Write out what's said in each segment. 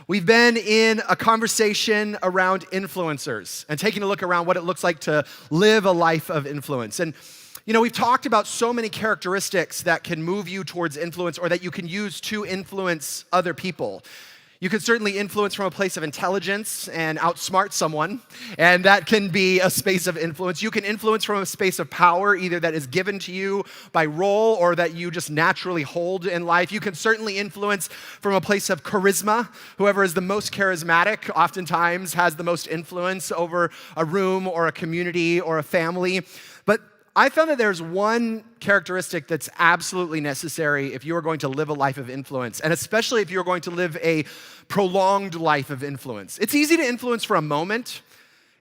We've been in a conversation around influencers and taking a look around what it looks like to live a life of influence. And we've talked about so many characteristics that can move you towards influence or that you can use to influence other people. You can certainly influence from a place of intelligence and outsmart someone, and that can be a space of influence. You can influence from a space of power, either that is given to you by role or that you just naturally hold in life. You can certainly influence from a place of charisma. Whoever is the most charismatic oftentimes has the most influence over a room or a community or a family. But I found that there's one characteristic that's absolutely necessary if you are going to live a life of influence, and especially if you're going to live a prolonged life of influence. It's easy to influence for a moment.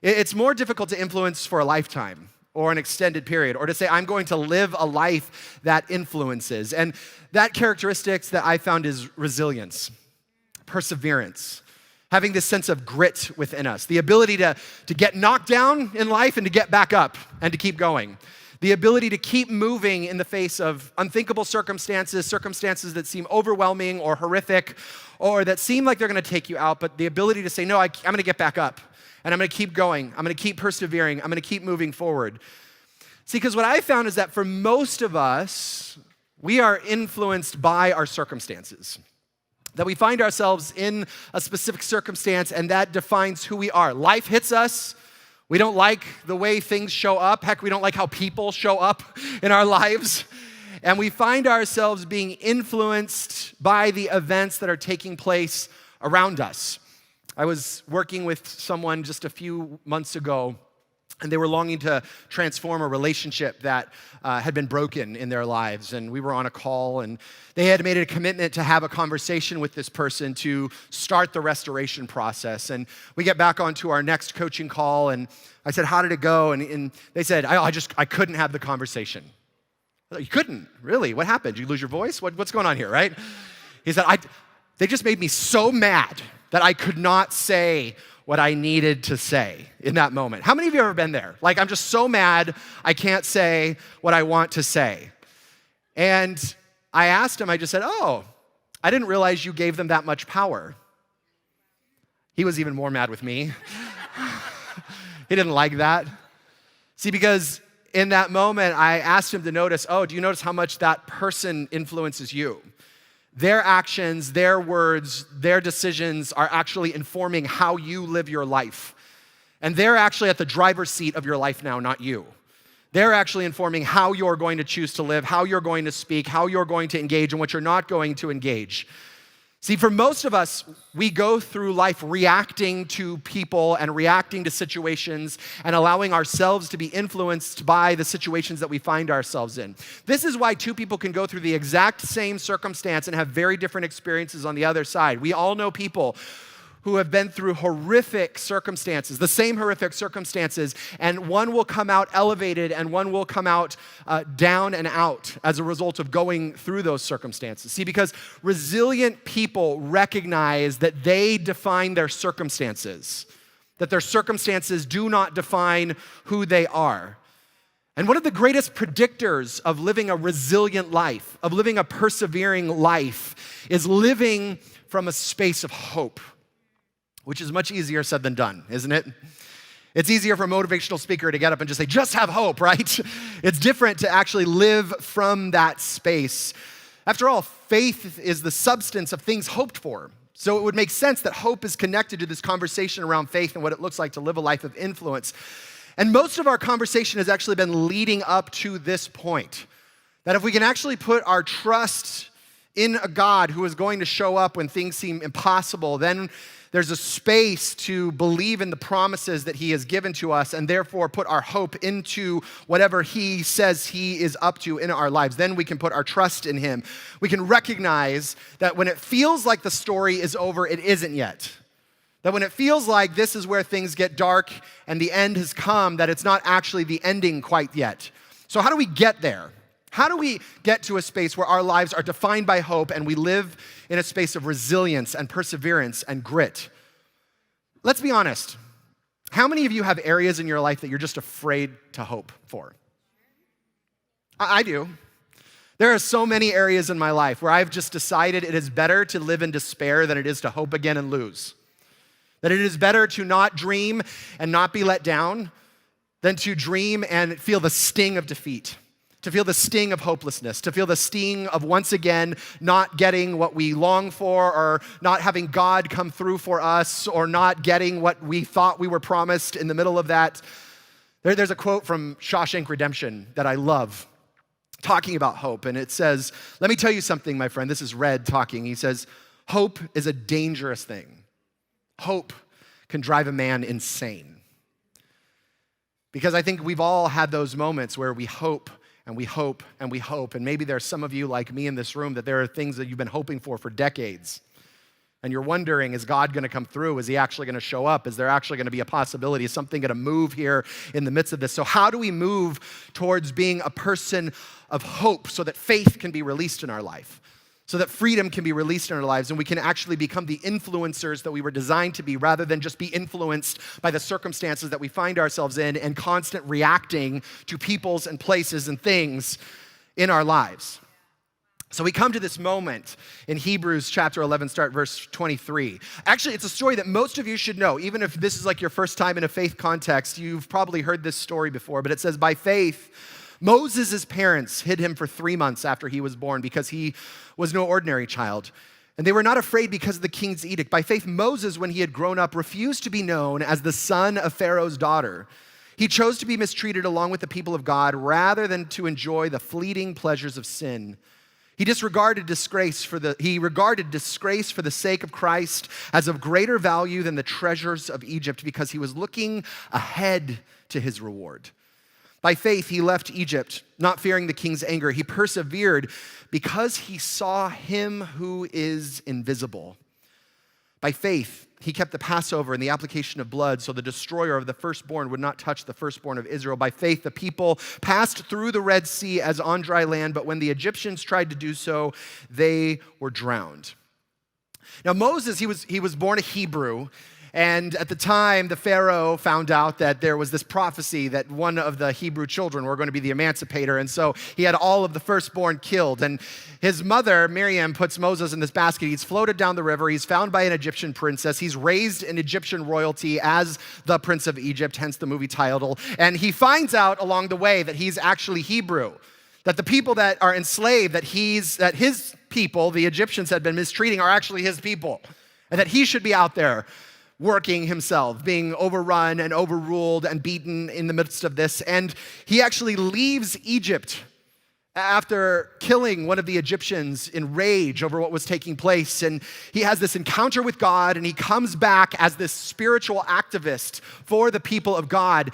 It's more difficult to influence for a lifetime or an extended period, or to say, I'm going to live a life that influences. And that characteristics that I found is resilience, perseverance, having this sense of grit within us, the ability to get knocked down in life and to get back up and to keep going. The ability to keep moving in the face of unthinkable circumstances that seem overwhelming or horrific, or that seem like they're going to take you out, but the ability to say, no, I'm going to get back up, and I'm going to keep going, I'm going to keep persevering, I'm going to keep moving forward. See, because what I found is that for most of us, we are influenced by our circumstances. That we find ourselves in a specific circumstance, and that defines who we are. Life hits us. We don't like the way things show up. Heck, we don't like how people show up in our lives. And we find ourselves being influenced by the events that are taking place around us. I was working with someone just a few months ago, and they were longing to transform a relationship that had been broken in their lives. And we were on a call, and they had made a commitment to have a conversation with this person to start the restoration process. And we get back onto our next coaching call, and I said, how did it go? And they said, I couldn't have the conversation. I thought, you couldn't? Really? What happened? Did you lose your voice? What's going on here, right? He said, they just made me so mad that I could not say what I needed to say in that moment. How many of you have ever been there? Like, I'm just so mad, I can't say what I want to say. And I asked him, I just said, I didn't realize you gave them that much power. He was even more mad with me. He didn't like that. See, because in that moment, I asked him to notice, do you notice how much that person influences you? Their actions, their words, their decisions are actually informing how you live your life. And they're actually at the driver's seat of your life now, not you. They're actually informing how you're going to choose to live, how you're going to speak, how you're going to engage, and what you're not going to engage. See, for most of us, we go through life reacting to people and reacting to situations and allowing ourselves to be influenced by the situations that we find ourselves in. This is why two people can go through the exact same circumstance and have very different experiences on the other side. We all know people who have been through horrific circumstances, the same horrific circumstances, and one will come out elevated and one will come out down and out as a result of going through those circumstances. See, because resilient people recognize that they define their circumstances, that their circumstances do not define who they are. And one of the greatest predictors of living a resilient life, of living a persevering life, is living from a space of hope, which is much easier said than done, isn't it? It's easier for a motivational speaker to get up and just say, just have hope, right? It's different to actually live from that space. After all, faith is the substance of things hoped for. So it would make sense that hope is connected to this conversation around faith and what it looks like to live a life of influence. And most of our conversation has actually been leading up to this point, that if we can actually put our trust in a God who is going to show up when things seem impossible, then there's a space to believe in the promises that he has given to us and therefore put our hope into whatever he says he is up to in our lives. Then we can put our trust in him. We can recognize that when it feels like the story is over, it isn't yet. That when it feels like this is where things get dark and the end has come, that it's not actually the ending quite yet. So how do we get there? How do we get to a space where our lives are defined by hope and we live in a space of resilience and perseverance and grit? Let's be honest. How many of you have areas in your life that you're just afraid to hope for? I do. There are so many areas in my life where I've just decided it is better to live in despair than it is to hope again and lose. That it is better to not dream and not be let down than to dream and feel the sting of defeat, to feel the sting of hopelessness, to feel the sting of once again not getting what we long for, or not having God come through for us, or not getting what we thought we were promised in the middle of that. There's a quote from Shawshank Redemption that I love, talking about hope, and it says, let me tell you something, my friend. This is Red talking. He says, hope is a dangerous thing. Hope can drive a man insane. Because I think we've all had those moments where we hope and we hope and we hope, and maybe there's some of you like me in this room that there are things that you've been hoping for decades. And you're wondering, is God going to come through? Is he actually going to show up? Is there actually going to be a possibility? Is something going to move here in the midst of this? So how do we move towards being a person of hope so that faith can be released in our life, so that freedom can be released in our lives, and we can actually become the influencers that we were designed to be, rather than just be influenced by the circumstances that we find ourselves in and constant reacting to peoples and places and things in our lives? So we come to this moment in Hebrews chapter 11, start verse 23. Actually, it's a story that most of you should know. Even if this is like your first time in a faith context, you've probably heard this story before. But it says, by faith, Moses' parents hid him for 3 months after he was born because he was no ordinary child. And they were not afraid because of the king's edict. By faith, Moses, when he had grown up, refused to be known as the son of Pharaoh's daughter. He chose to be mistreated along with the people of God rather than to enjoy the fleeting pleasures of sin. He regarded disgrace for the sake of Christ as of greater value than the treasures of Egypt, because he was looking ahead to his reward. By faith, he left Egypt, not fearing the king's anger. He persevered because he saw him who is invisible. By faith, he kept the Passover and the application of blood, so the destroyer of the firstborn would not touch the firstborn of Israel. By faith, the people passed through the Red Sea as on dry land, but when the Egyptians tried to do so, they were drowned. Now Moses, he was born a Hebrew, and at the time, the Pharaoh found out that there was this prophecy that one of the Hebrew children were going to be the emancipator, and so he had all of the firstborn killed. And his mother, Miriam, puts Moses in this basket. He's floated down the river. He's found by an Egyptian princess. He's raised in Egyptian royalty as the Prince of Egypt, hence the movie title. And he finds out along the way that he's actually Hebrew, that the people that are enslaved, that his people, the Egyptians, had been mistreating, are actually his people, and that he should be out there working himself, being overrun and overruled and beaten in the midst of this. And he actually leaves Egypt after killing one of the Egyptians in rage over what was taking place. And he has this encounter with God, and he comes back as this spiritual activist for the people of God.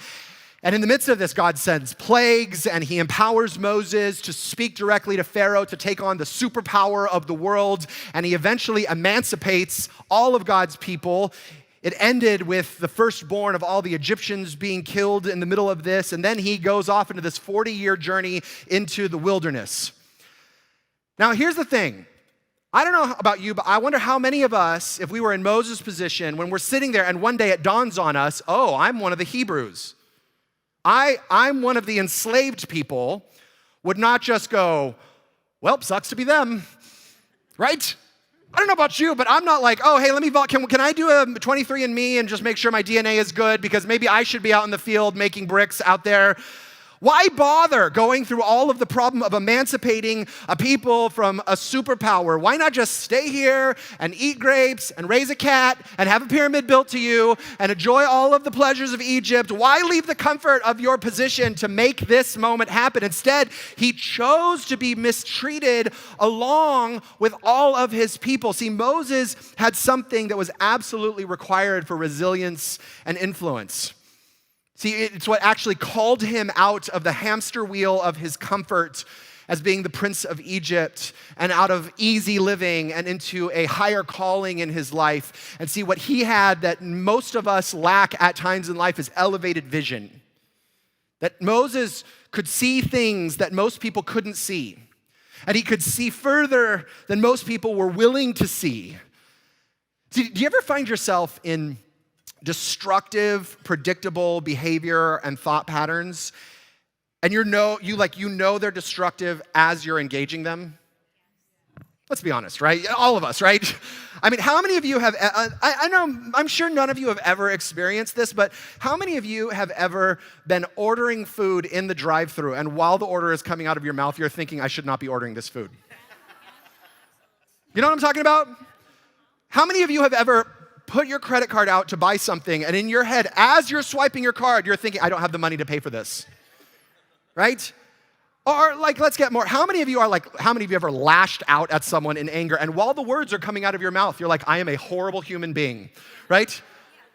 And in the midst of this, God sends plagues, and he empowers Moses to speak directly to Pharaoh, to take on the superpower of the world, and he eventually emancipates all of God's people. It ended with the firstborn of all the Egyptians being killed in the middle of this, and then he goes off into this 40-year journey into the wilderness. Now, here's the thing. I don't know about you, but I wonder how many of us, if we were in Moses' position, when we're sitting there and one day it dawns on us, oh, I'm one of the Hebrews. I'm one of the enslaved people, would not just go, well, sucks to be them, right? I don't know about you, but I'm not like, oh, hey, let me vote. Can I do a 23andMe and just make sure my DNA is good, because maybe I should be out in the field making bricks out there. Why bother going through all of the problem of emancipating a people from a superpower? Why not just stay here and eat grapes and raise a cat and have a pyramid built to you and enjoy all of the pleasures of Egypt? Why leave the comfort of your position to make this moment happen? Instead, he chose to be mistreated along with all of his people. See, Moses had something that was absolutely required for resilience and influence. See, it's what actually called him out of the hamster wheel of his comfort as being the Prince of Egypt, and out of easy living and into a higher calling in his life. And see, what he had that most of us lack at times in life is elevated vision. That Moses could see things that most people couldn't see. And he could see further than most people were willing to see. See, do you ever find yourself in destructive, predictable behavior and thought patterns, and you know they're destructive as you're engaging them? Let's be honest, right? All of us, right? I mean, how many of you have, I know, I'm sure none of you have ever experienced this, but how many of you have ever been ordering food in the drive-thru, and while the order is coming out of your mouth, you're thinking, I should not be ordering this food? You know what I'm talking about? How many of you have ever put your credit card out to buy something, and in your head, as you're swiping your card, you're thinking, I don't have the money to pay for this, right? Or let's get more. How many of you ever lashed out at someone in anger, and while the words are coming out of your mouth, you're like, I am a horrible human being, right?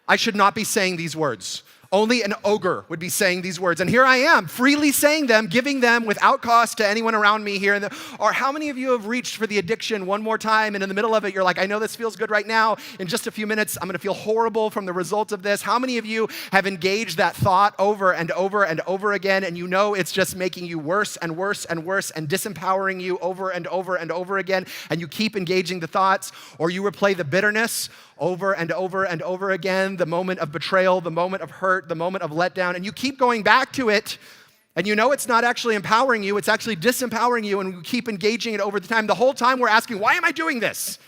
I should not be saying these words. Only an ogre would be saying these words. And here I am, freely saying them, giving them without cost to anyone around me here. Or how many of you have reached for the addiction one more time, and in the middle of it, you're like, I know this feels good right now. In just a few minutes, I'm going to feel horrible from the result of this. How many of you have engaged that thought over and over and over again, and you know it's just making you worse and worse and worse and disempowering you over and over and over again, and you keep engaging the thoughts, or you replay the bitterness over and over and over again, the moment of betrayal, the moment of hurt, the moment of letdown, and you keep going back to it, and you know it's not actually empowering you, it's actually disempowering you, and you keep engaging it over the time. The whole time we're asking, why am I doing this?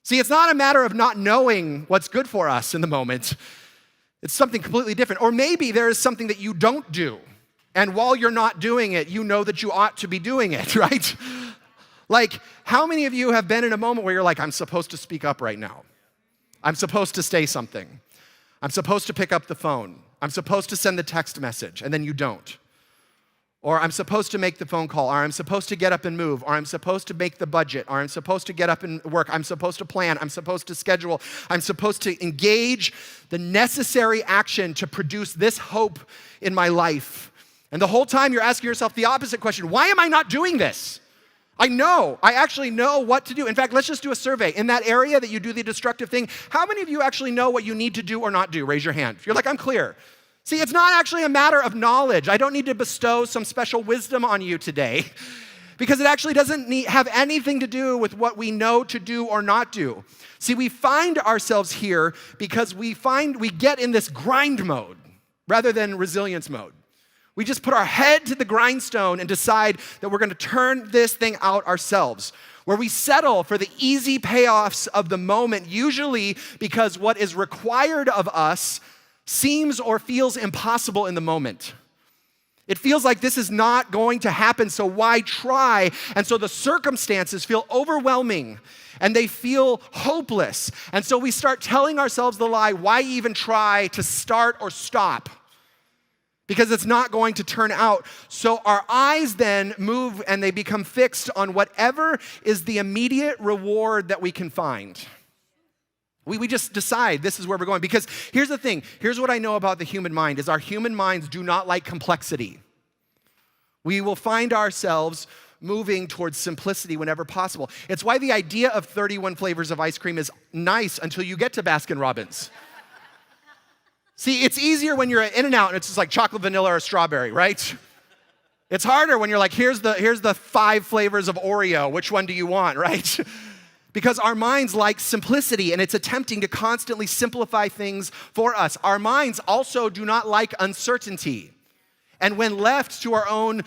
See, it's not a matter of not knowing what's good for us in the moment. It's something completely different. Or maybe there is something that you don't do, and while you're not doing it, you know that you ought to be doing it, right? Like, how many of you have been in a moment where you're like, I'm supposed to speak up right now? I'm supposed to say something. I'm supposed to pick up the phone. I'm supposed to send the text message, and then you don't. Or I'm supposed to make the phone call, or I'm supposed to get up and move, or I'm supposed to make the budget, or I'm supposed to get up and work, I'm supposed to plan, I'm supposed to schedule, I'm supposed to engage the necessary action to produce this hope in my life. And the whole time you're asking yourself the opposite question, why am I not doing this? I actually know what to do. In fact, let's just do a survey. In that area that you do the destructive thing, how many of you actually know what you need to do or not do? Raise your hand. If you're like, I'm clear. See, it's not actually a matter of knowledge. I don't need to bestow some special wisdom on you today because it actually doesn't have anything to do with what we know to do or not do. See, we find ourselves here because we get in this grind mode rather than resilience mode. We just put our head to the grindstone and decide that we're going to turn this thing out ourselves, where we settle for the easy payoffs of the moment, usually because what is required of us seems or feels impossible in the moment. It feels like this is not going to happen, so why try? And so the circumstances feel overwhelming, and they feel hopeless. And so we start telling ourselves the lie, why even try to start or stop? Because it's not going to turn out. So our eyes then move and they become fixed on whatever is the immediate reward that we can find. We just decide this is where we're going. Because here's the thing. Here's what I know about the human mind is our human minds do not like complexity. We will find ourselves moving towards simplicity whenever possible. It's why the idea of 31 flavors of ice cream is nice until you get to Baskin-Robbins. See, it's easier when you're at In-N-Out and it's just like chocolate, vanilla, or strawberry, right? It's harder when you're like, here's the 5 flavors of Oreo. Which one do you want, right? Because our minds like simplicity, and it's attempting to constantly simplify things for us. Our minds also do not like uncertainty. And when left to our own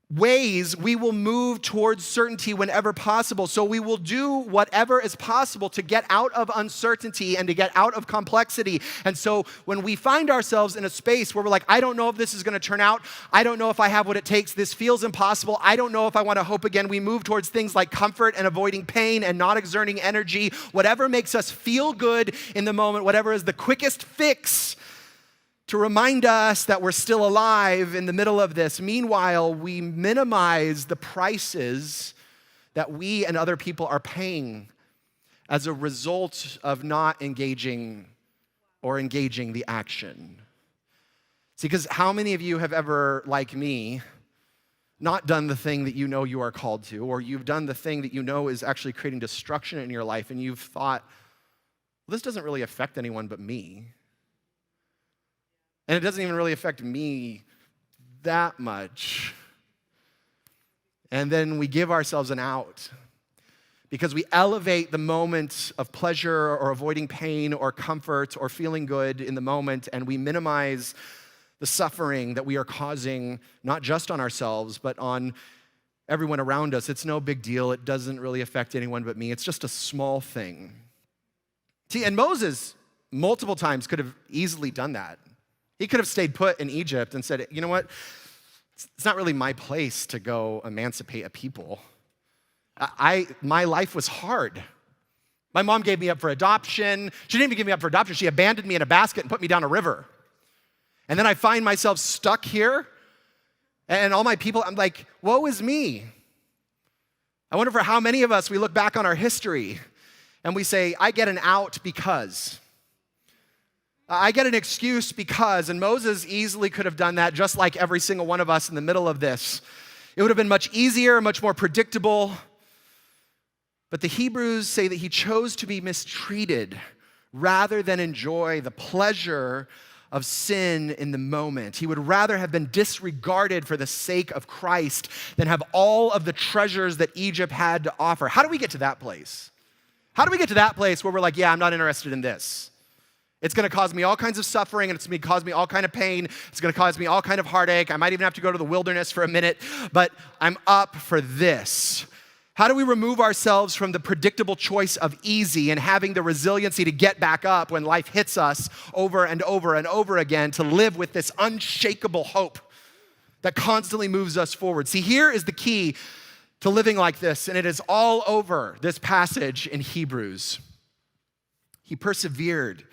ways, we will move towards certainty whenever possible. So we will do whatever is possible to get out of uncertainty and to get out of complexity. And so when we find ourselves in a space where we're like, I don't know if this is going to turn out. I don't know if I have what it takes. This feels impossible. I don't know if I want to hope again. We move towards things like comfort and avoiding pain and not exerting energy. Whatever makes us feel good in the moment, whatever is the quickest fix to remind us that we're still alive in the middle of this. Meanwhile, we minimize the prices that we and other people are paying as a result of not engaging or engaging the action. See, because how many of you have ever, like me, not done the thing that you know you are called to, or you've done the thing that you know is actually creating destruction in your life, and you've thought, well, this doesn't really affect anyone but me. And it doesn't even really affect me that much. And then we give ourselves an out because we elevate the moment of pleasure or avoiding pain or comfort or feeling good in the moment, and we minimize the suffering that we are causing, not just on ourselves, but on everyone around us. It's no big deal. It doesn't really affect anyone but me. It's just a small thing. See, and Moses multiple times could have easily done that. He could have stayed put in Egypt and said, you know what? It's not really my place to go emancipate a people. My life was hard. My mom gave me up for adoption. She didn't even give me up for adoption. She abandoned me in a basket and put me down a river. And then I find myself stuck here, and all my people, I'm like, woe is me. I wonder for how many of us we look back on our history and we say, I get an out because. I get an excuse because, and Moses easily could have done that just like every single one of us in the middle of this. It would have been much easier, much more predictable. But the Hebrews say that he chose to be mistreated rather than enjoy the pleasure of sin in the moment. He would rather have been disregarded for the sake of Christ than have all of the treasures that Egypt had to offer. How do we get to that place? How do we get to that place where we're like, yeah, I'm not interested in this? It's going to cause me all kinds of suffering, and it's going to cause me all kind of pain. It's going to cause me all kind of heartache. I might even have to go to the wilderness for a minute, but I'm up for this. How do we remove ourselves from the predictable choice of easy and having the resiliency to get back up when life hits us over and over and over again, to live with this unshakable hope that constantly moves us forward? See, here is the key to living like this, and it is all over this passage in Hebrews. He persevered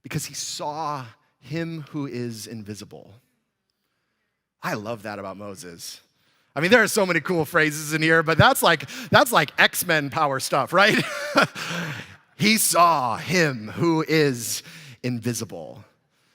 because he saw him who is invisible. I love that about Moses. I mean, there are so many cool phrases in here, but that's like X-Men power stuff, right? He saw him who is invisible.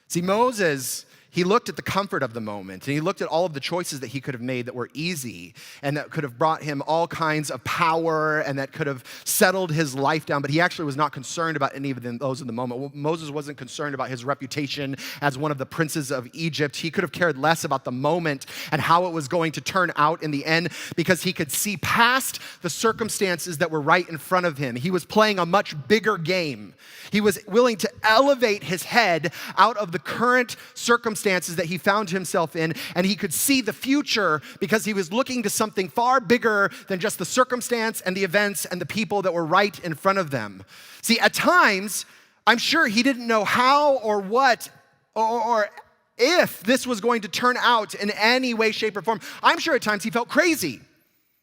See, Moses, he looked at the comfort of the moment, and he looked at all of the choices that he could have made that were easy and that could have brought him all kinds of power and that could have settled his life down, but he actually was not concerned about any of those in the moment. Moses wasn't concerned about his reputation as one of the princes of Egypt. He could have cared less about the moment and how it was going to turn out in the end because he could see past the circumstances that were right in front of him. He was playing a much bigger game. He was willing to elevate his head out of the current circumstances that he found himself in, and he could see the future because he was looking to something far bigger than just the circumstance and the events and the people that were right in front of them. See, at times, I'm sure he didn't know how or what or if this was going to turn out in any way, shape, or form. I'm sure at times he felt crazy.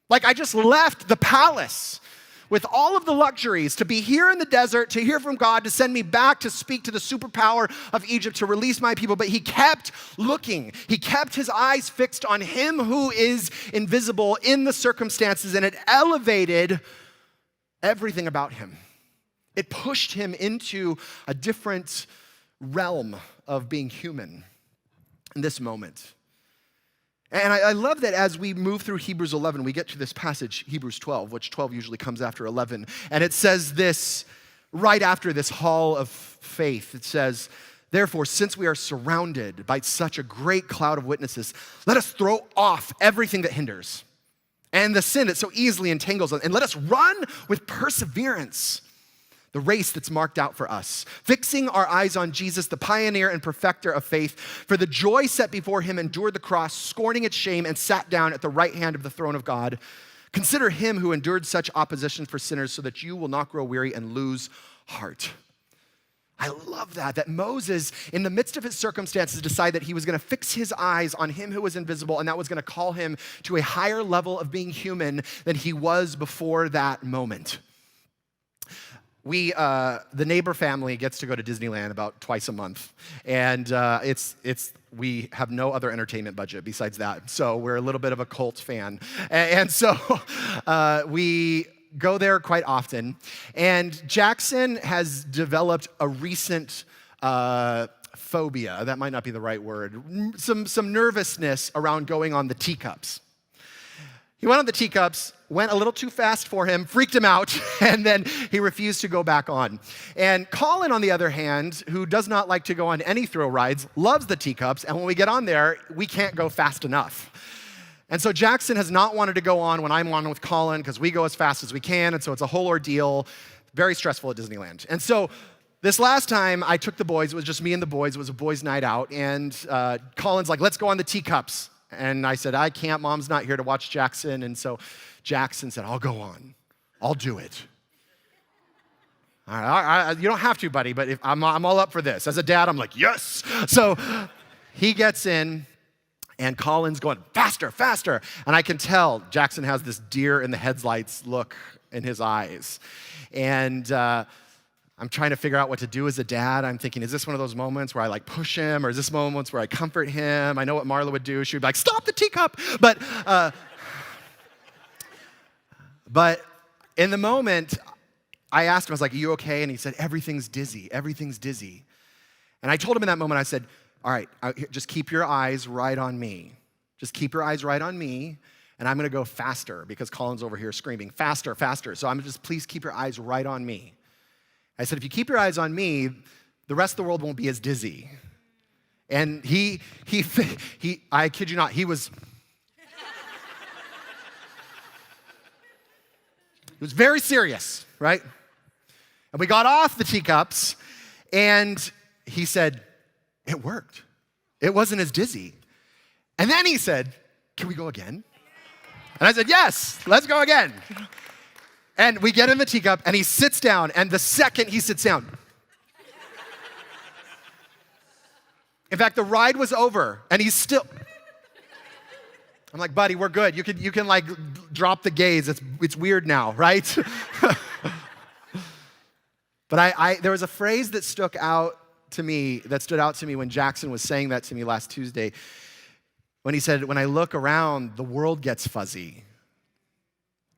Like, I just left the palace with all of the luxuries to be here in the desert, to hear from God, to send me back to speak to the superpower of Egypt, to release my people. But he kept looking. He kept his eyes fixed on him who is invisible in the circumstances, and it elevated everything about him. It pushed him into a different realm of being human in this moment. And I love that as we move through Hebrews 11, we get to this passage, Hebrews 12, which 12 usually comes after 11. And it says this right after this hall of faith. It says, therefore, since we are surrounded by such a great cloud of witnesses, let us throw off everything that hinders and the sin that so easily entangles us, and let us run with perseverance the race that's marked out for us, fixing our eyes on Jesus, the pioneer and perfecter of faith. For the joy set before him endured the cross, scorning its shame, and sat down at the right hand of the throne of God. Consider him who endured such opposition for sinners, so that you will not grow weary and lose heart. I love that Moses, in the midst of his circumstances, decided that he was going to fix his eyes on him who was invisible, and that was going to call him to a higher level of being human than he was before that moment. We, the neighbor family gets to go to Disneyland about twice a month, and we have no other entertainment budget besides that, so we're a little bit of a cult fan, and so we go there quite often, and Jackson has developed a recent phobia, that might not be the right word, some nervousness around going on the teacups. He went on the teacups, went a little too fast for him, freaked him out, and then he refused to go back on. And Colin, on the other hand, who does not like to go on any thrill rides, loves the teacups, and when we get on there, we can't go fast enough. And so Jackson has not wanted to go on when I'm on with Colin because we go as fast as we can, and so it's a whole ordeal, very stressful at Disneyland. And so This last time I took the boys, it was just me and the boys, it was a boys' night out, and Colin's like, let's go on the teacups. And I said, I can't, Mom's not here to watch Jackson. And so Jackson said, I'll go on. I'll do it. All right, you don't have to, buddy, but if I'm all up for this. As a dad, I'm like, yes. So he gets in, and Colin's going, faster, faster. And I can tell Jackson has this deer in the headlights look in his eyes. And I'm trying to figure out what to do as a dad. I'm thinking, is this one of those moments where I like push him, or is this moments where I comfort him? I know what Marla would do. She would be like, stop the teacup. But in the moment, I asked him, I was like, are you okay? And he said, everything's dizzy, everything's dizzy. And I told him in that moment, I said, all right, just keep your eyes right on me. Just keep your eyes right on me, and I'm gonna go faster because Colin's over here screaming, faster, faster. So I'm just, please keep your eyes right on me. I said, if you keep your eyes on me, the rest of the world won't be as dizzy. And he I kid you not, he was very serious, right? And we got off the teacups, and he said, it worked. It wasn't as dizzy. And then he said, can we go again? And I said, yes, let's go again. And we get in the teacup, and he sits down, and the second he sits down, in fact, the ride was over, and he's still, I'm like, buddy, we're good. You can like drop the gaze. It's weird now, right? But there was a phrase that stood out to me when Jackson was saying that to me last Tuesday, when he said, when I look around, the world gets fuzzy.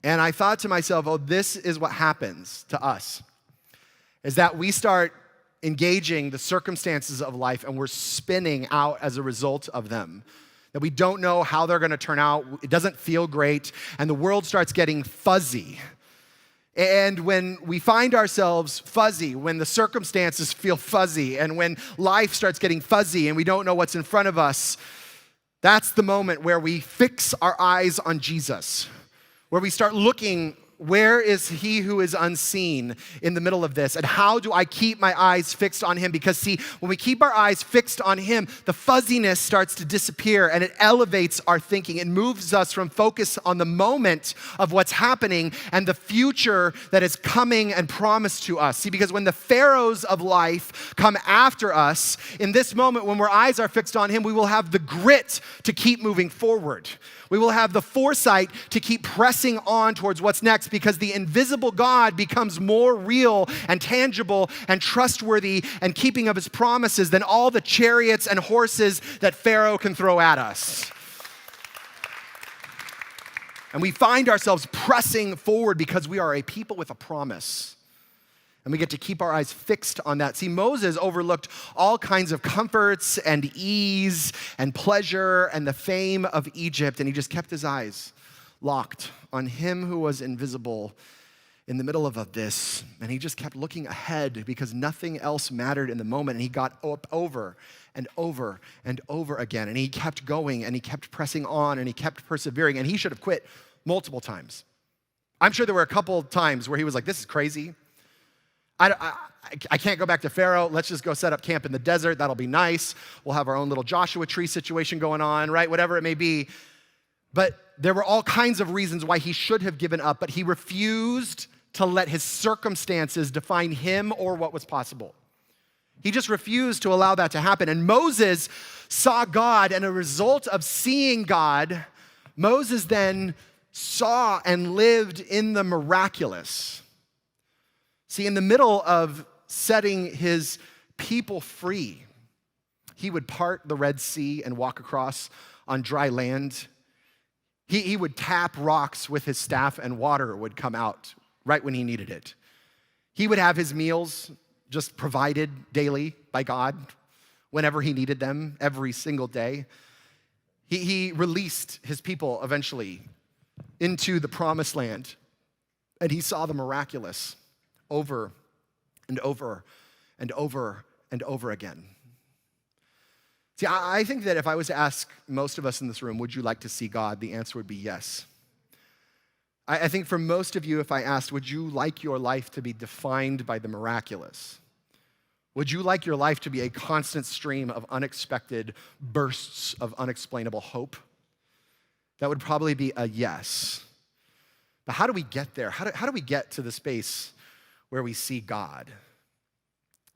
And I thought to myself, oh, this is what happens to us, is that we start engaging the circumstances of life, and we're spinning out as a result of them. That we don't know how they're gonna turn out. It doesn't feel great, and the world starts getting fuzzy. And when we find ourselves fuzzy, when the circumstances feel fuzzy, and when life starts getting fuzzy and we don't know what's in front of us, that's the moment where we fix our eyes on Jesus, where we start looking, where is he who is unseen in the middle of this? And how do I keep my eyes fixed on him? Because see, when we keep our eyes fixed on him, the fuzziness starts to disappear, and it elevates our thinking. It moves us from focus on the moment of what's happening and the future that is coming and promised to us. See, because when the pharaohs of life come after us, in this moment when our eyes are fixed on him, we will have the grit to keep moving forward. We will have the foresight to keep pressing on towards what's next, because the invisible God becomes more real and tangible and trustworthy and keeping of his promises than all the chariots and horses that Pharaoh can throw at us. And we find ourselves pressing forward because we are a people with a promise. And we get to keep our eyes fixed on that. See, Moses overlooked all kinds of comforts and ease and pleasure and the fame of Egypt, and he just kept his eyes locked on him who was invisible in the middle of this. And he just kept looking ahead because nothing else mattered in the moment. And he got up over and over and over again. And he kept going, and he kept pressing on, and he kept persevering. And he should have quit multiple times. I'm sure there were a couple times where he was like, this is crazy. I can't go back to Pharaoh. Let's just go set up camp in the desert. That'll be nice. We'll have our own little Joshua tree situation going on, right? Whatever it may be. But there were all kinds of reasons why he should have given up, but he refused to let his circumstances define him or what was possible. He just refused to allow that to happen. And Moses saw God, and a result of seeing God, Moses then saw and lived in the miraculous. See, in the middle of setting his people free, he would part the Red Sea and walk across on dry land. He would tap rocks with his staff, and water would come out right when he needed it. He would have his meals just provided daily by God whenever he needed them, every single day. He released his people eventually into the promised land, and he saw the miraculous over and over and over and over again. See, I think that if I was to ask most of us in this room, would you like to see God? The answer would be yes. I think for most of you, if I asked, would you like your life to be defined by the miraculous? Would you like your life to be a constant stream of unexpected bursts of unexplainable hope? That would probably be a yes. But how do we get there? How do we get to the space where we see God?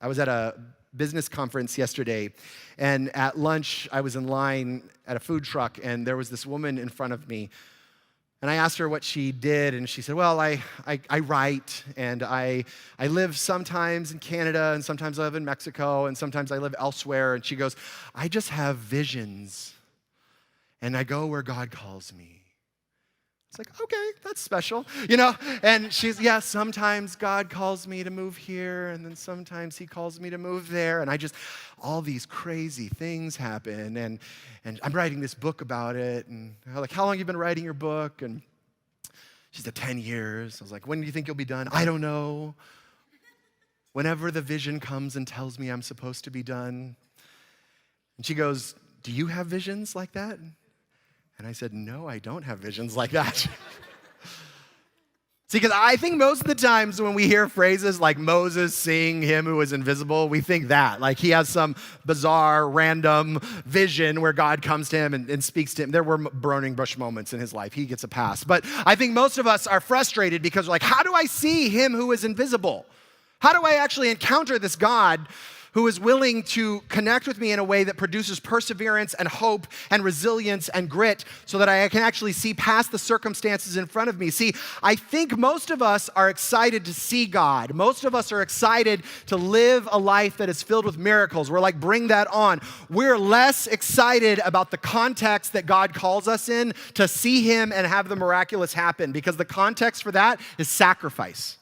I was at a business conference yesterday, and at lunch, I was in line at a food truck, and there was this woman in front of me. And I asked her what she did, and she said, well, I write, and I live sometimes in Canada, and sometimes I live in Mexico, and sometimes I live elsewhere. And she goes, I just have visions, and I go where God calls me. It's like, okay, that's special, And she's, yeah, sometimes God calls me to move here, and then sometimes he calls me to move there, and all these crazy things happen, and I'm writing this book about it, and I'm like, how long have you been writing your book? And she said, 10 years. I was like, when do you think you'll be done? I don't know. Whenever the vision comes and tells me I'm supposed to be done. And she goes, do you have visions like that? And I said, no, I don't have visions like that. See, because I think most of the times when we hear phrases like Moses seeing him who was invisible, we think that. Like he has some bizarre, random vision where God comes to him and speaks to him. There were burning bush moments in his life. He gets a pass. But I think most of us are frustrated because we're like, how do I see him who is invisible? How do I actually encounter this God who is willing to connect with me in a way that produces perseverance and hope and resilience and grit so that I can actually see past the circumstances in front of me? See, I think most of us are excited to see God. Most of us are excited to live a life that is filled with miracles. We're like, bring that on. We're less excited about the context that God calls us in to see him and have the miraculous happen, because the context for that is sacrifice.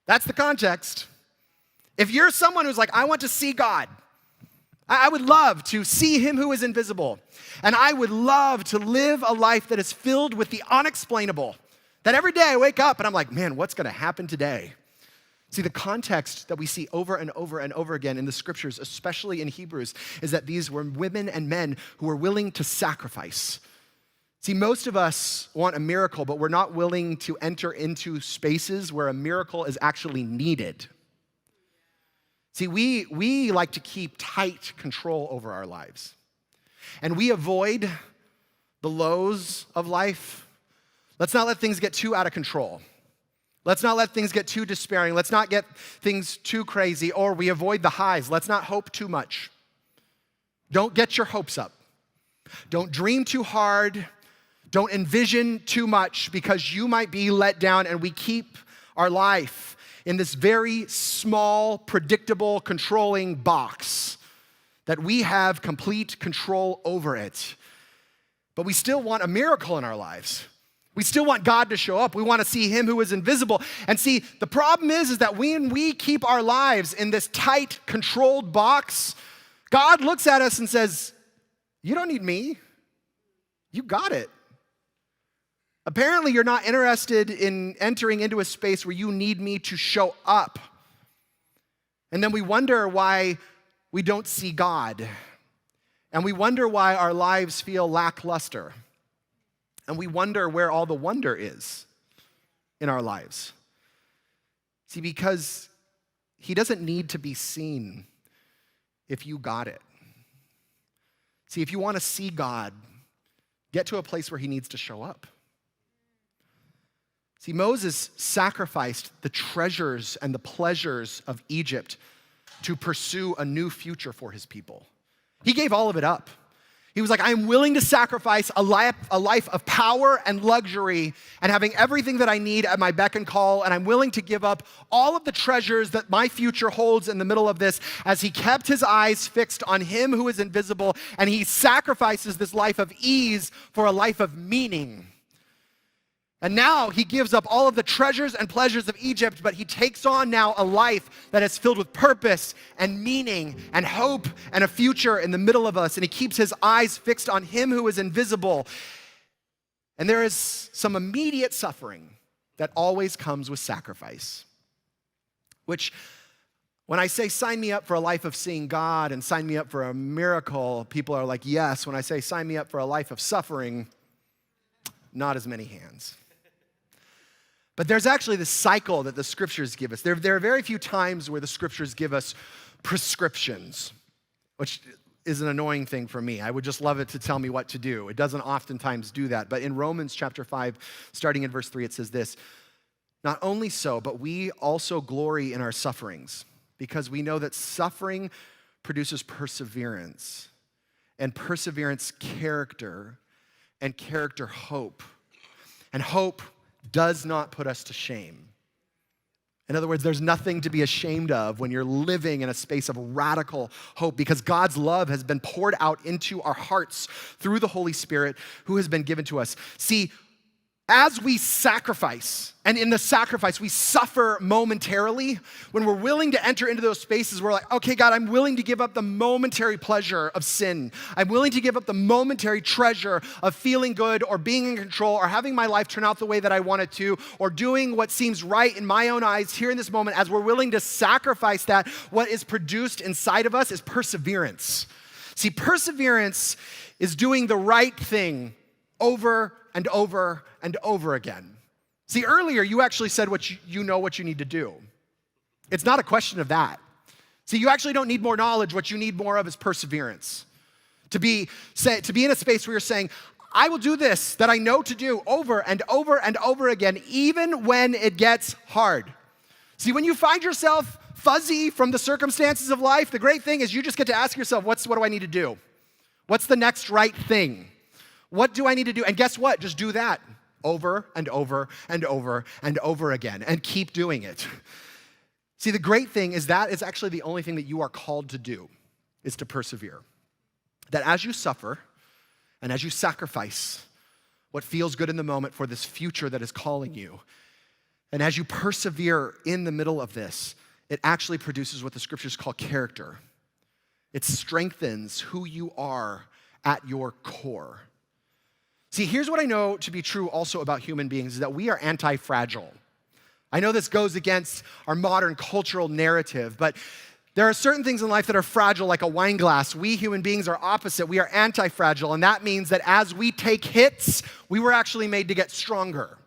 That's the context. If you're someone who's like, I want to see God, I would love to see him who is invisible, and I would love to live a life that is filled with the unexplainable, that every day I wake up and I'm like, man, what's going to happen today? See, the context that we see over and over and over again in the scriptures, especially in Hebrews, is that these were women and men who were willing to sacrifice. See, most of us want a miracle, but we're not willing to enter into spaces where a miracle is actually needed. See, we like to keep tight control over our lives. And we avoid the lows of life. Let's not let things get too out of control. Let's not let things get too despairing. Let's not get things too crazy. Or we avoid the highs. Let's not hope too much. Don't get your hopes up. Don't dream too hard. Don't envision too much, because you might be let down, and we keep our life in this very small, predictable, controlling box that we have complete control over it. But we still want a miracle in our lives. We still want God to show up. We want to see him who is invisible. And see, the problem is that when we keep our lives in this tight, controlled box, God looks at us and says, you don't need me. You got it. Apparently, you're not interested in entering into a space where you need me to show up. And then we wonder why we don't see God. And we wonder why our lives feel lackluster. And we wonder where all the wonder is in our lives. See, because he doesn't need to be seen if you got it. See, if you want to see God, get to a place where he needs to show up. See, Moses sacrificed the treasures and the pleasures of Egypt to pursue a new future for his people. He gave all of it up. He was like, I'm willing to sacrifice a life of power and luxury and having everything that I need at my beck and call, and I'm willing to give up all of the treasures that my future holds in the middle of this, as he kept his eyes fixed on him who is invisible, and he sacrifices this life of ease for a life of meaning. And now he gives up all of the treasures and pleasures of Egypt, but he takes on now a life that is filled with purpose and meaning and hope and a future in the middle of us. And he keeps his eyes fixed on him who is invisible. And there is some immediate suffering that always comes with sacrifice, which, when I say sign me up for a life of seeing God and sign me up for a miracle, people are like, yes. When I say sign me up for a life of suffering, not as many hands. But there's actually this cycle that the scriptures give us. There are very few times where the scriptures give us prescriptions, which is an annoying thing for me. I would just love it to tell me what to do. It doesn't oftentimes do that. But in Romans chapter 5, starting in verse 3, it says this, "Not only so, but we also glory in our sufferings, because we know that suffering produces perseverance, and perseverance, character, and character, hope. And hope does not put us to shame." In other words, there's nothing to be ashamed of when you're living in a space of radical hope, because God's love has been poured out into our hearts through the Holy Spirit who has been given to us. See, as we sacrifice, and in the sacrifice we suffer momentarily, when we're willing to enter into those spaces, we're like, okay, God, I'm willing to give up the momentary pleasure of sin. I'm willing to give up the momentary treasure of feeling good or being in control or having my life turn out the way that I want it to, or doing what seems right in my own eyes here in this moment. As we're willing to sacrifice that, what is produced inside of us is perseverance. See, perseverance is doing the right thing over and over and over again. See, earlier you actually said you know what you need to do. It's not a question of that. See, you actually don't need more knowledge. What you need more of is perseverance. To be in a space where you're saying, I will do this that I know to do over and over and over again, even when it gets hard. See, when you find yourself fuzzy from the circumstances of life, the great thing is you just get to ask yourself, what do I need to do? What's the next right thing? What do I need to do? And guess what? Just do that over and over and over and over again, and keep doing it. See, the great thing is that is actually the only thing that you are called to do, is to persevere. That as you suffer and as you sacrifice what feels good in the moment for this future that is calling you, and as you persevere in the middle of this, it actually produces what the scriptures call character. It strengthens who you are at your core. See, here's what I know to be true also about human beings, is that we are anti-fragile. I know this goes against our modern cultural narrative, but there are certain things in life that are fragile, like a wine glass. We human beings are opposite. We are anti-fragile, and that means that as we take hits, we were actually made to get stronger.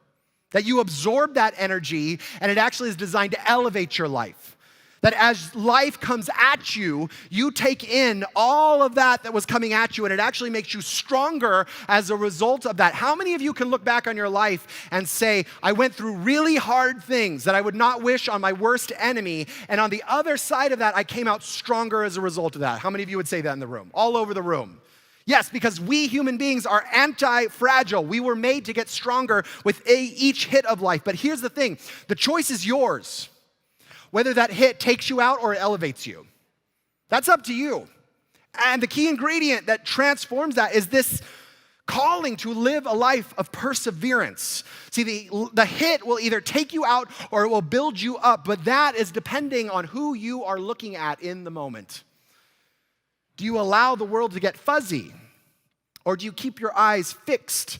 That you absorb that energy, and it actually is designed to elevate your life. That as life comes at you, you take in all of that was coming at you, and it actually makes you stronger as a result of that. How many of you can look back on your life and say, I went through really hard things that I would not wish on my worst enemy, and on the other side of that, I came out stronger as a result of that? How many of you would say that in the room? All over the room. Yes, because we human beings are anti-fragile. We were made to get stronger with each hit of life. But here's the thing, the choice is yours. Whether that hit takes you out or it elevates you. That's up to you. And the key ingredient that transforms that is this calling to live a life of perseverance. See, the hit will either take you out or it will build you up, but that is depending on who you are looking at in the moment. Do you allow the world to get fuzzy? Or do you keep your eyes fixed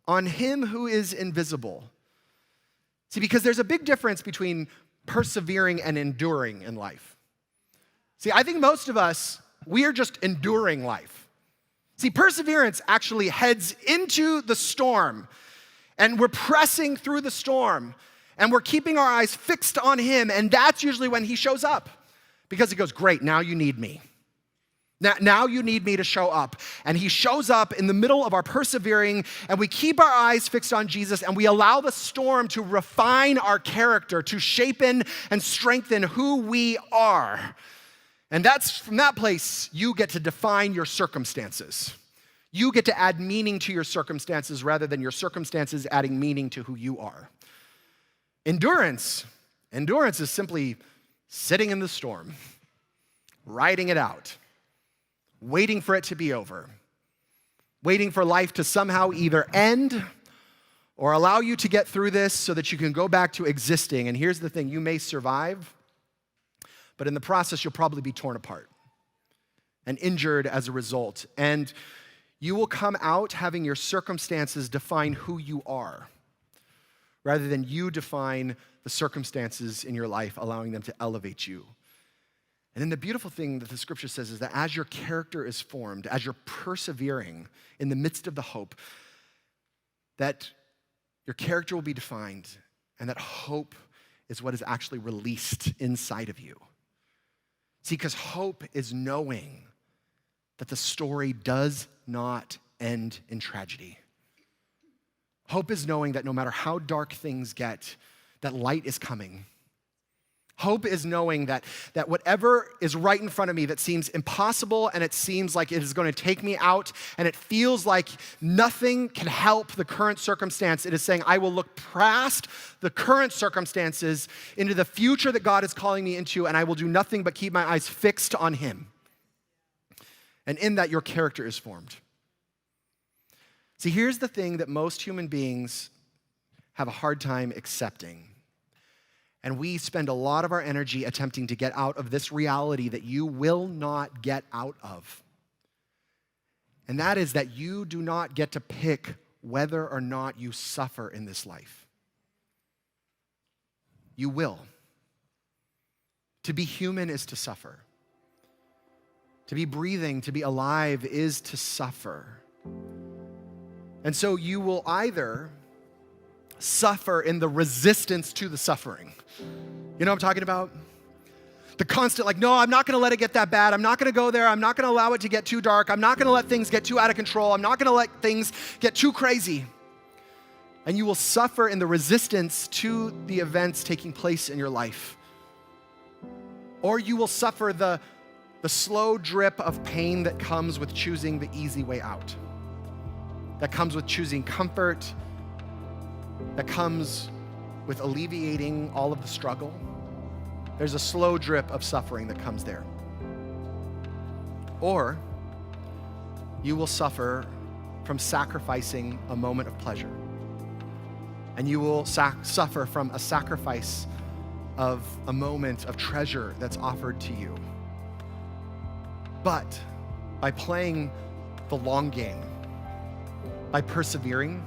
on Him who is invisible? See, because there's a big difference between persevering and enduring in life. See, I think most of us, we are just enduring life. See, perseverance actually heads into the storm, and we're pressing through the storm, and we're keeping our eyes fixed on Him, and that's usually when He shows up, because He goes, great, now you need me. Now you need me to show up. And He shows up in the middle of our persevering, and we keep our eyes fixed on Jesus, and we allow the storm to refine our character, to shapen and strengthen who we are. And that's from that place, you get to define your circumstances. You get to add meaning to your circumstances rather than your circumstances adding meaning to who you are. Endurance is simply sitting in the storm, riding it out, waiting for it to be over, waiting for life to somehow either end or allow you to get through this so that you can go back to existing. And here's the thing, you may survive, but in the process, you'll probably be torn apart and injured as a result. And you will come out having your circumstances define who you are, rather than you define the circumstances in your life, allowing them to elevate you. And then the beautiful thing that the scripture says is that as your character is formed, as you're persevering in the midst of the hope, that your character will be defined and that hope is what is actually released inside of you. See, because hope is knowing that the story does not end in tragedy. Hope is knowing that no matter how dark things get, that light is coming. Hope is knowing that whatever is right in front of me that seems impossible and it seems like it is going to take me out and it feels like nothing can help the current circumstance, it is saying, I will look past the current circumstances into the future that God is calling me into, and I will do nothing but keep my eyes fixed on Him. And in that, your character is formed. See, here's the thing that most human beings have a hard time accepting. And we spend a lot of our energy attempting to get out of this reality that you will not get out of. And that is that you do not get to pick whether or not you suffer in this life. You will. To be human is to suffer. To be breathing, to be alive is to suffer. And so you will either suffer in the resistance to the suffering. You know what I'm talking about? The constant, like, no, I'm not going to let it get that bad. I'm not going to go there. I'm not going to allow it to get too dark. I'm not going to let things get too out of control. I'm not going to let things get too crazy. And you will suffer in the resistance to the events taking place in your life. Or you will suffer the slow drip of pain that comes with choosing the easy way out. That comes with choosing comfort, that comes with alleviating all of the struggle. There's a slow drip of suffering that comes there. Or you will suffer from sacrificing a moment of pleasure. And you will suffer from a sacrifice of a moment of treasure that's offered to you. But by playing the long game, by persevering,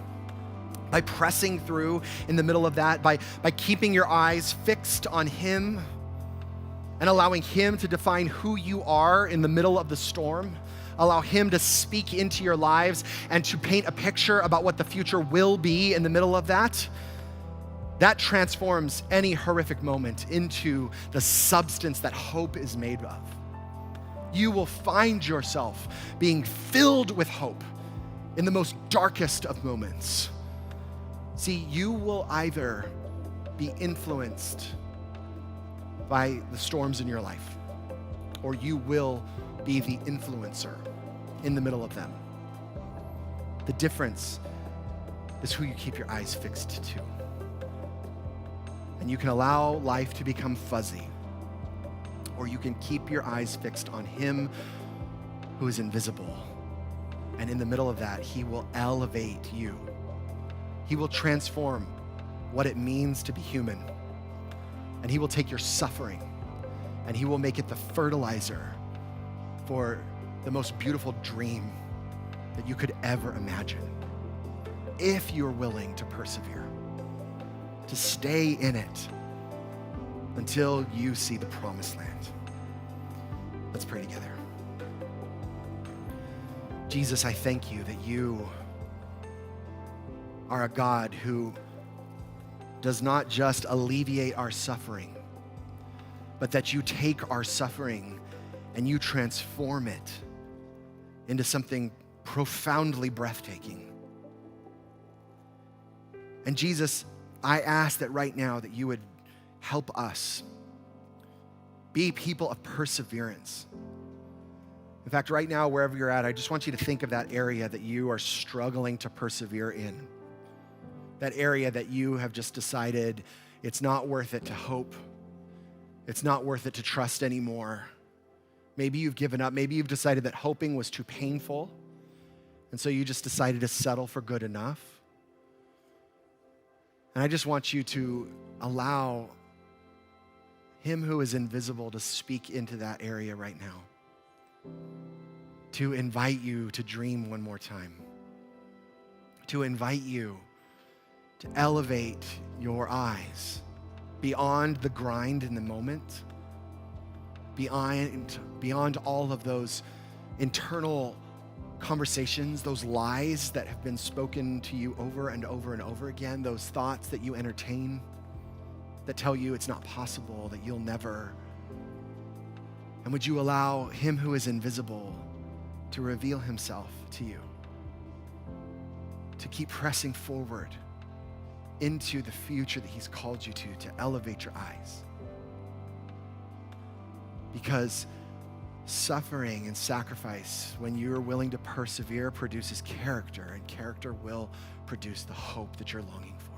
by pressing through in the middle of that, by keeping your eyes fixed on Him and allowing Him to define who you are in the middle of the storm, allow Him to speak into your lives and to paint a picture about what the future will be in the middle of that, that transforms any horrific moment into the substance that hope is made of. You will find yourself being filled with hope in the most darkest of moments. See, you will either be influenced by the storms in your life, or you will be the influencer in the middle of them. The difference is who you keep your eyes fixed to. And you can allow life to become fuzzy, or you can keep your eyes fixed on Him who is invisible. And in the middle of that, He will elevate you. He will transform what it means to be human. And He will take your suffering and He will make it the fertilizer for the most beautiful dream that you could ever imagine. If you're willing to persevere, to stay in it until you see the promised land. Let's pray together. Jesus, I thank You that You are a God who does not just alleviate our suffering, but that You take our suffering and You transform it into something profoundly breathtaking. And Jesus, I ask that right now that You would help us be people of perseverance. In fact, right now, wherever you're at, I just want you to think of that area that you are struggling to persevere in. That area that you have just decided it's not worth it to hope. It's not worth it to trust anymore. Maybe you've given up. Maybe you've decided that hoping was too painful, and so you just decided to settle for good enough. And I just want you to allow Him who is invisible to speak into that area right now, to invite you to dream one more time, to invite you to elevate your eyes beyond the grind in the moment, beyond all of those internal conversations, those lies that have been spoken to you over and over and over again, those thoughts that you entertain, that tell you it's not possible, that you'll never. And would you allow him who is invisible to reveal himself to you, to keep pressing forward into the future that he's called you to elevate your eyes. Because suffering and sacrifice, when you're willing to persevere, produces character, and character will produce the hope that you're longing for.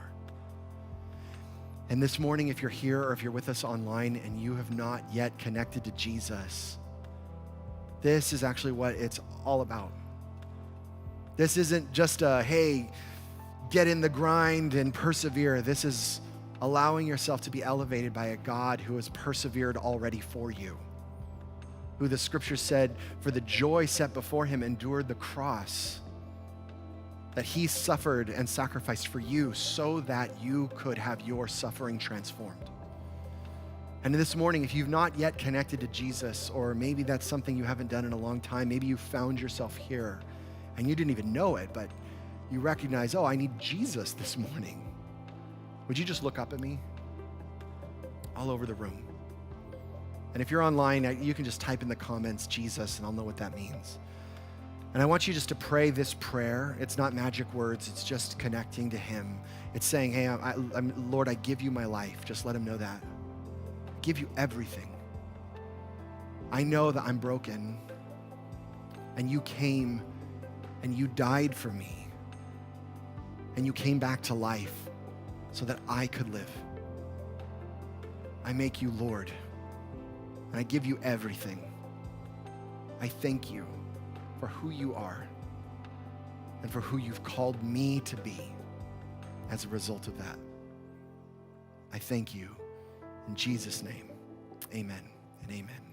And this morning, if you're here or if you're with us online and you have not yet connected to Jesus, this is actually what it's all about. This isn't just a, hey, get in the grind and persevere. This is allowing yourself to be elevated by a God who has persevered already for you, who the scripture said, for the joy set before him, endured the cross, that he suffered and sacrificed for you so that you could have your suffering transformed. And this morning, if you've not yet connected to Jesus, or maybe that's something you haven't done in a long time, maybe you found yourself here and you didn't even know it, but you recognize, oh, I need Jesus this morning. Would you just look up at me? All over the room. And if you're online, you can just type in the comments, Jesus, and I'll know what that means. And I want you just to pray this prayer. It's not magic words. It's just connecting to him. It's saying, hey, Lord, I give you my life. Just let him know that. I give you everything. I know that I'm broken, and you came and you died for me, and you came back to life so that I could live. I make you Lord, and I give you everything. I thank you for who you are and for who you've called me to be as a result of that. I thank you. In Jesus' name, amen and amen.